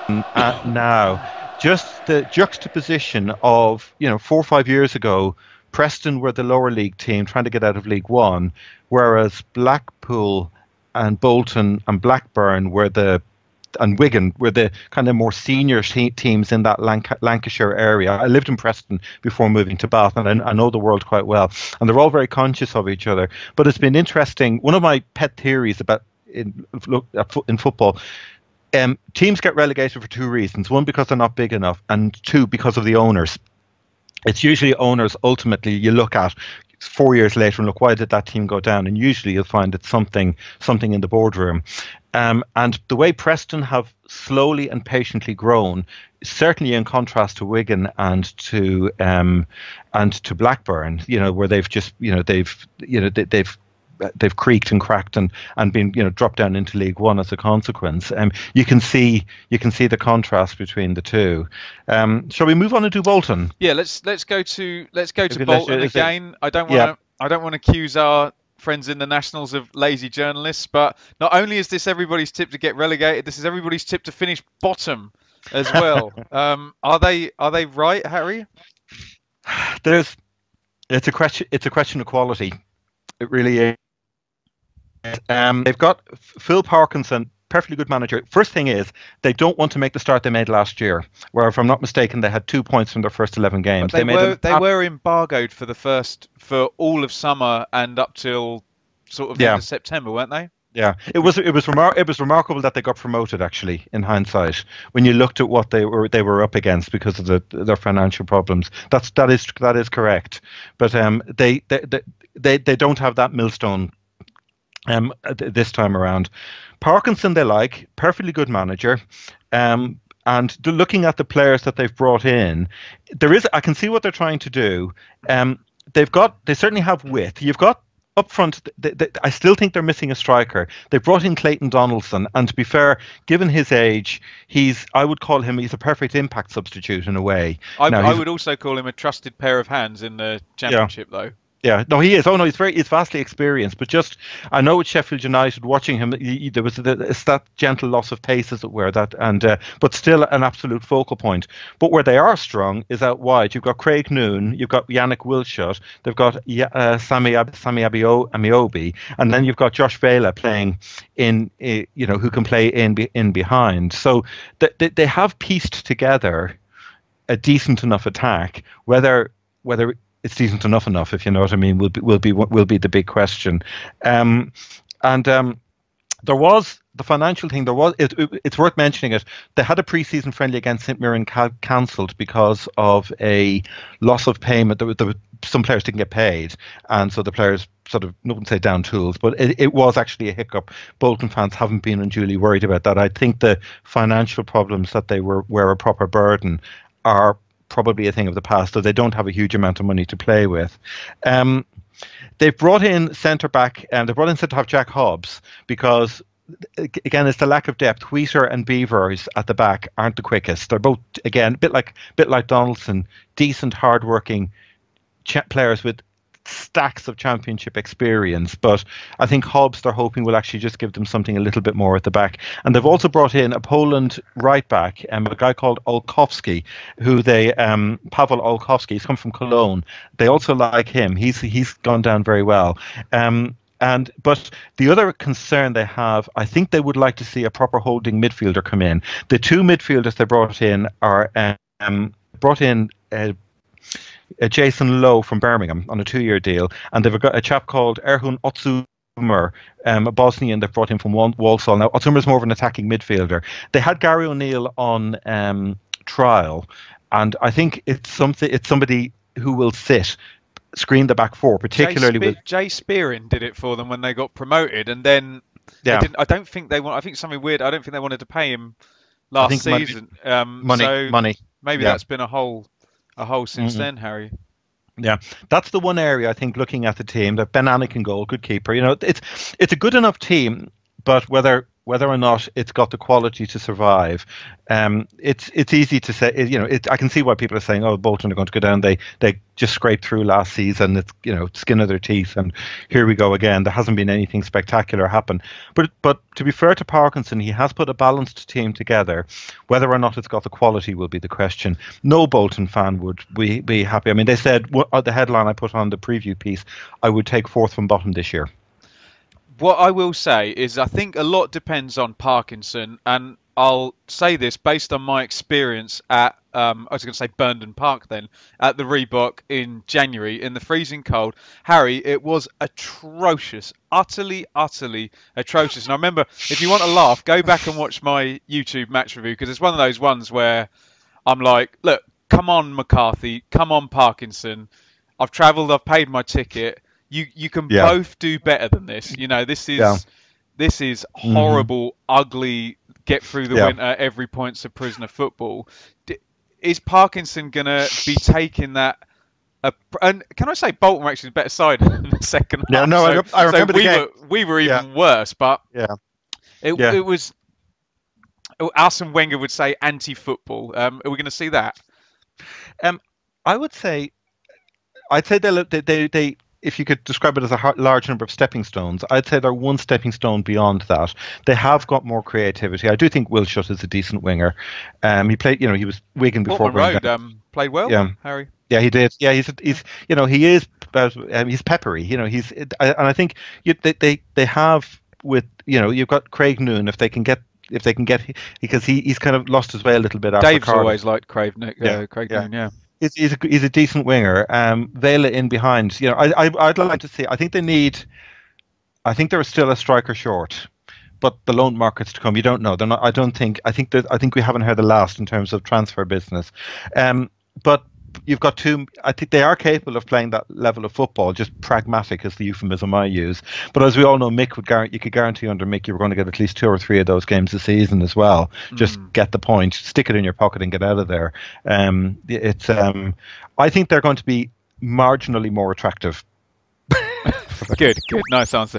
Now. Just the juxtaposition of, 4 or 5 years ago, Preston were the lower league team trying to get out of League One, whereas Blackpool and Bolton and Blackburn and Wigan were the kind of more senior teams in that Lancashire area. I lived in Preston before moving to Bath, and I know the world quite well. And they're all very conscious of each other. But it's been interesting. One of my pet theories about in football. Teams get relegated for two reasons. One, because they're not big enough, and two, because of the owners. It's usually owners, ultimately, you look at 4 years later and look, why did that team go down? And usually you'll find it's something in the boardroom. And the way Preston have slowly and patiently grown, certainly in contrast to Wigan and to Blackburn, where they've just, they've creaked and cracked and been dropped down into League One as a consequence. You can see the contrast between the two. Shall we move on and do Bolton? Yeah, let's go to Bolton again. I don't want to accuse our friends in the Nationals of lazy journalists, but not only is this everybody's tip to get relegated, this is everybody's tip to finish bottom as well. Are they right, Harry? It's a question of quality. It really is. They've got Phil Parkinson, perfectly good manager. First thing is, they don't want to make the start they made last year, where, if I'm not mistaken, they had 2 points from their first 11 games. They were embargoed for all of summer and up till sort of end of September, weren't they? Yeah, it was remarkable that they got promoted, actually, in hindsight, when you looked at what they were up against because of their financial problems. That is correct, but they don't have that millstone this time around. Parkinson they like, perfectly good manager, and looking at the players that they've brought in, I can see what they're trying to do. They certainly have width. You've got up front, I still think they're missing a striker. They brought in Clayton Donaldson, and to be fair, given his age, I would call him, he's a perfect impact substitute in a way. I would also call him a trusted pair of hands in the Championship, though. Yeah, no, he is. Oh no, he's vastly experienced. But I know with Sheffield United, watching him, there was that gentle loss of pace, as it were. But still an absolute focal point. But where they are strong is out wide. You've got Craig Noon, you've got Yannick Wilshot, they've got Sami Amiobi, and then you've got Josh Vela playing in, who can play in behind. So they have pieced together a decent enough attack. Whether it's decent enough, if you know what I mean, will be the big question. There was the financial thing. It's worth mentioning it. They had a pre-season friendly against St Mirren cancelled because of a loss of payment. Some players didn't get paid, and so the players sort of, I wouldn't say down tools, but it was actually a hiccup. Bolton fans haven't been unduly worried about that. I think the financial problems that they were a proper burden are probably a thing of the past, so they don't have a huge amount of money to play with. They've brought in centre-back, and they brought in centre-half Jack Hobbs, because, again, it's the lack of depth. Wheater and Beavers at the back aren't the quickest. They're both, again, a bit like Donaldson, decent, hard-working players with stacks of championship experience, but I think Hobbs, they're hoping, will actually just give them something a little bit more at the back. And they've also brought in a Poland right back, a guy called Olkowski, Pavel Olkowski. He's come from Cologne. They also like him. He's gone down very well. But the other concern they have, I think they would like to see a proper holding midfielder come in. The two midfielders they brought in are Jason Lowe from Birmingham on a 2-year deal, and they've got a chap called Erhun Otsumer, a Bosnian they've brought in from Walsall. Now, Otsumer's more of an attacking midfielder. They had Gary O'Neill on trial, and I think it's somebody who will screen the back four, particularly Jay Spearing did it for them when they got promoted, and then I don't think they want. I think something weird. I don't think they wanted to pay him last season. Money. Maybe that's been a hole since then, Harry. Yeah, that's the one area I think, looking at the team, that Ben Anick in goal, good keeper. It's a good enough team, but whether whether or not it's got the quality to survive. It's easy to say. I can see why people are saying, "Oh, Bolton are going to go down." They just scraped through last season. It's skin of their teeth, and here we go again. There hasn't been anything spectacular happen. But to be fair to Parkinson, he has put a balanced team together. Whether or not it's got the quality will be the question. No Bolton fan would be happy. I mean, they said the headline I put on the preview piece, I would take fourth from bottom this year. What I will say is I think a lot depends on Parkinson, and I'll say this based on my experience at, I was going to say Burnden Park then, at the Reebok in January in the freezing cold. Harry, it was atrocious, utterly atrocious. And I remember, if you want to laugh, go back and watch my YouTube match review, because it's one of those ones where I'm like, look, come on McCarthy, come on Parkinson, I've travelled, I've paid my ticket. You can both do better than this. This is horrible, ugly, get through the winter, every point's a prisoner football. Is Parkinson going to be taking that? And can I say Bolton were actually the better side in the second half? No, I remember the game. We were even worse, but it was, Arsene Wenger would say, anti-football. Are we going to see that? I'd say they if you could describe it as a large number of stepping stones, I'd say they're one stepping stone beyond that. They have got more creativity. I do think Will Shutt is a decent winger. He played, he was Wigan before. Portman Road played well. Harry. Yeah, he did. Yeah, he's peppery. And I think they have with you've got Craig Noon if they can get because he's kind of lost his way a little bit. After Dave's Cardiff. Always liked Craig Noon. Yeah. He's a decent winger. Vela in behind. I'd like to see. I think they're still a striker short, but the loan market's to come. You don't know. They're not. I think we haven't heard the last in terms of transfer business. But you've got two. I think they are capable of playing that level of football. Just pragmatic is the euphemism I use. But as we all know, you could guarantee under Mick you were going to get at least 2 or 3 of those games a season as well. Just get the point, stick it in your pocket, and get out of there. I think they're going to be marginally more attractive. Good, nice answer.